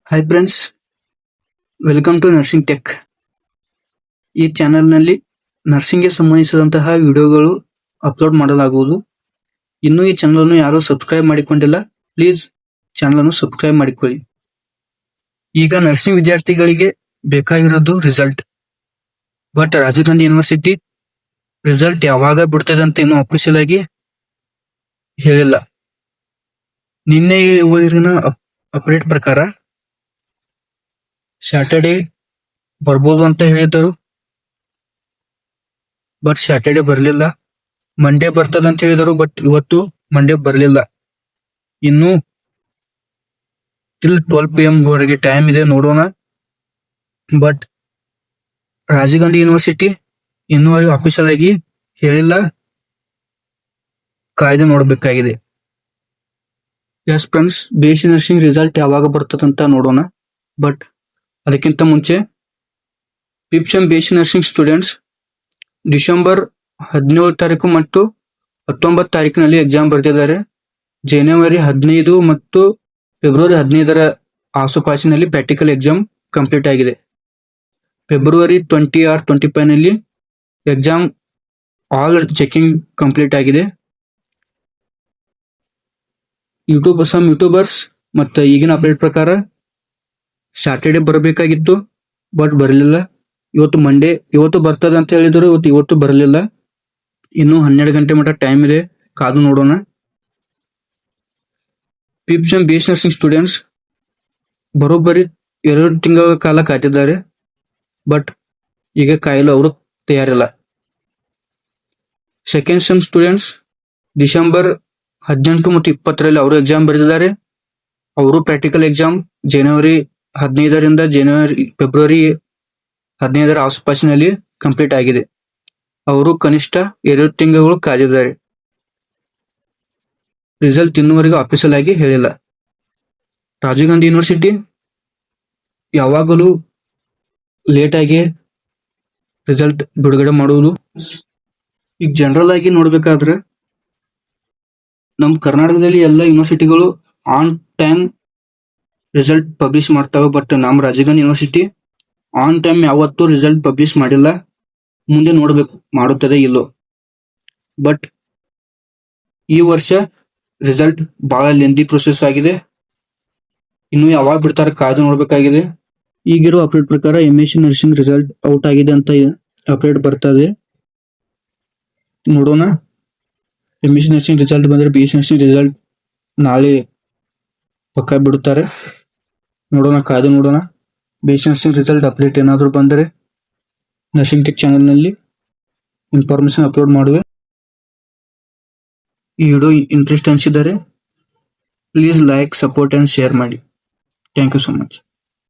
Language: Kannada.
Hi friends, welcome to nursing tech. ಈ ಚಾನೆಲ್ನಲ್ಲಿ ನರ್ಸಿಂಗ್ಗೆ ಸಂಬಂಧಿಸಿದಂತಹ ವಿಡಿಯೋಗಳು ಅಪ್ಲೋಡ್ ಮಾಡಲಾಗುವುದು. ಇನ್ನೂ ಈ ಚಾನಲನ್ನು ಯಾರು ಸಬ್ಸ್ಕ್ರೈಬ್ ಮಾಡಿಕೊಂಡಿಲ್ಲ, ಪ್ಲೀಸ್ ಚಾನಲನ್ನು ಸಬ್ಸ್ಕ್ರೈಬ್ ಮಾಡಿಕೊಳ್ಳಿ. ಈಗ ನರ್ಸಿಂಗ್ ವಿದ್ಯಾರ್ಥಿಗಳಿಗೆ ಬೇಕಾಗಿರೋದು result. But Rajiv Gandhi university result ಯಾವಾಗ ಬಿಡ್ತದೆ ಅಂತ ಇನ್ನೂ ಅಫಿಷಿಯಲ್ ಆಗಿ ಹೇಳಿಲ್ಲ. ನಿನ್ನೆ ಊರಿನ ಅಪ್ಡೇಟ್ ಪ್ರಕಾರ ಸ್ಯಾಟರ್ಡೆ ಬರ್ಬೋದು ಅಂತ ಹೇಳಿದರು, ಬಟ್ ಸ್ಯಾಟರ್ಡೆ ಬರಲಿಲ್ಲ. ಮಂಡೇ ಬರ್ತದ ಅಂತ ಹೇಳಿದರು, ಬಟ್ ಇವತ್ತು ಮಂಡೇ ಬರಲಿಲ್ಲ. ಇನ್ನು ಟಿಲ್ 12 PM ವರೆಗೆ ಟೈಮ್ ಇದೆ, ನೋಡೋಣ. ಬಟ್ ರಾಜೀವ್ ಗಾಂಧಿ ಯೂನಿವರ್ಸಿಟಿ ಇನ್ನೂವರೆಗೂ ಅಫಿಷಿಯಲ್ ಆಗಿ ಹೇಳಿಲ್ಲ, ಕಾಯ್ದೆ ನೋಡಬೇಕಾಗಿದೆ. Yes friends, BSc nursing result ಯಾವಾಗ ಬರ್ತದಂತ ನೋಡೋಣ. ಬಟ್ ಅದಕ್ಕಿಂತ ಮುಂಚೆ fifth sem BSc nursing students December 17 ತಾರೀಕು ಮತ್ತು 19 ತಾರೀಕಿನಲ್ಲಿ ಎಕ್ಸಾಮ್ ಬರೆದಿದ್ದಾರೆ. ಜನವರಿ 15 ಮತ್ತು ಫೆಬ್ರವರಿ 15ರ ಆಸುಪಾಸಿನಲ್ಲಿ ಪ್ರಾಕ್ಟಿಕಲ್ ಎಕ್ಸಾಮ್ ಕಂಪ್ಲೀಟ್ ಆಗಿದೆ. ಫೆಬ್ರವರಿ 20 or 25 ನಲ್ಲಿ ಎಕ್ಸಾಮ್ ಆಲ್ ಚೆಕಿಂಗ್ ಕಂಪ್ಲೀಟ್ ಆಗಿದೆ. ಯೂಟ್ಯೂಬರ್ಸ್ ಮತ್ತು ಈಗಿನ ಅಪ್ಡೇಟ್ ಪ್ರಕಾರ ಸ್ಯಾಟರ್ಡೆ ಬರಬೇಕಾಗಿತ್ತು, ಬಟ್ ಬರಲಿಲ್ಲ. ಇವತ್ತು ಮಂಡೇ, ಇವತ್ತು ಬರ್ತದೆ ಅಂತ ಹೇಳಿದ್ರು, ಇವತ್ತು ಬರಲಿಲ್ಲ. ಇನ್ನು 12 ಗಂಟೆ ಮಟ್ಟ ಟೈಮ್ ಇದೆ, ಕಾದು ನೋಡೋಣ. Fifth sem BSc nursing students ಬರೋಬ್ಬರಿ 2 ತಿಂಗಳ ಕಾಲ ಕಾಯ್ತಿದ್ದಾರೆ, ಬಟ್ ಈಗ ಕಾಯಲು ಅವರು ತಯಾರಿಲ್ಲ. ಸೆಕೆಂಡ್ ಸೆಮ್ ಸ್ಟೂಡೆಂಟ್ಸ್ ಡಿಸೆಂಬರ್ 18 ಮತ್ತು 20ರಲ್ಲಿ ಅವರು ಎಕ್ಸಾಮ್ ಬರೆದಿದ್ದಾರೆ. ಅವರು ಪ್ರಾಕ್ಟಿಕಲ್ ಎಕ್ಸಾಮ್ ಜನವರಿ 15ರಿಂದ ಫೆಬ್ರವರಿ 15ರ ಆಸುಪಾಸಿನಲ್ಲಿ ಕಂಪ್ಲೀಟ್ ಆಗಿದೆ. ಅವರು ಕನಿಷ್ಠ 2 ತಿಂಗಳು ಕಾದಿದ್ದಾರೆ. ರಿಸಲ್ಟ್ ಇನ್ನೂವರೆಗೂ ಅಫಿಷಿಯಲ್ ಆಗಿ ಹೇಳಿಲ್ಲ. ರಾಜೀವ್ ಗಾಂಧಿ ಯೂನಿವರ್ಸಿಟಿ ಯಾವಾಗಲೂ ಲೇಟ್ ಆಗಿ ರಿಸಲ್ಟ್ ಬಿಡುಗಡೆ ಮಾಡುವುದು. ಈಗ ಜನರಲ್ ಆಗಿ ನೋಡ್ಬೇಕಾದ್ರೆ ನಮ್ಮ ಕರ್ನಾಟಕದಲ್ಲಿ ಎಲ್ಲ ಯೂನಿವರ್ಸಿಟಿಗಳು ಆನ್ ಟೈಮ್ ರಿಸಲ್ಟ್ ಪಬ್ಲಿಷ್ ಮಾಡ್ತಾವೆ, ಬಟ್ ನಮ್ಮ Rajiv Gandhi university on time ಯಾವತ್ತೂ ರಿಸಲ್ಟ್ ಪಬ್ಲಿಷ್ ಮಾಡಿಲ್ಲ. ಮುಂದೆ ನೋಡಬೇಕು ಮಾಡುತ್ತದೆ ಇಲ್ಲೋ. ಬಟ್ ಈ ವರ್ಷ ರಿಸಲ್ಟ್ ಬಹಳ ಲೆಂದಿ ಪ್ರೊಸೆಸ್ ಆಗಿದೆ, ಇನ್ನು ಯಾವಾಗ ಬಿಡ್ತಾರೆ ಕಾದು ನೋಡಬೇಕಾಗಿದೆ. ಈಗಿರೋ ಅಪ್ಡೇಟ್ ಪ್ರಕಾರ MSc ನರ್ಸಿಂಗ್ ರಿಸಲ್ಟ್ ಔಟ್ ಆಗಿದೆ ಅಂತ ಅಪ್ಡೇಟ್ ಬರ್ತದೆ, ನೋಡೋಣ. MSc ನರ್ಸಿಂಗ್ ರಿಸಲ್ಟ್ ಬಂದರೆ BSc ನರ್ಸಿಂಗ್ ರಿಸಲ್ಟ್ ನಾಳೆ ಪಕ್ಕ ಬಿಡುತ್ತಾರೆ, ನೋಡೋಣ, ಕಾದು ನೋಡೋಣ. BSc ನರ್ಸಿಂಗ್ ರಿಸಲ್ಟ್ ಅಪ್ಡೇಟ್ ಏನಾದರೂ ಬಂದರೆ ನರ್ಸಿಂಗ್ ಟೆಕ್ ಚಾನೆಲ್ನಲ್ಲಿ ಇನ್ಫಾರ್ಮೇಶನ್ ಅಪ್ಲೋಡ್ ಮಾಡುವೆ. ಈ ವಿಡಿಯೋ ಇಂಟ್ರೆಸ್ಟ್ ಅನಿಸಿದರೆ please like, support and share ಮಾಡಿ. Thank you so much.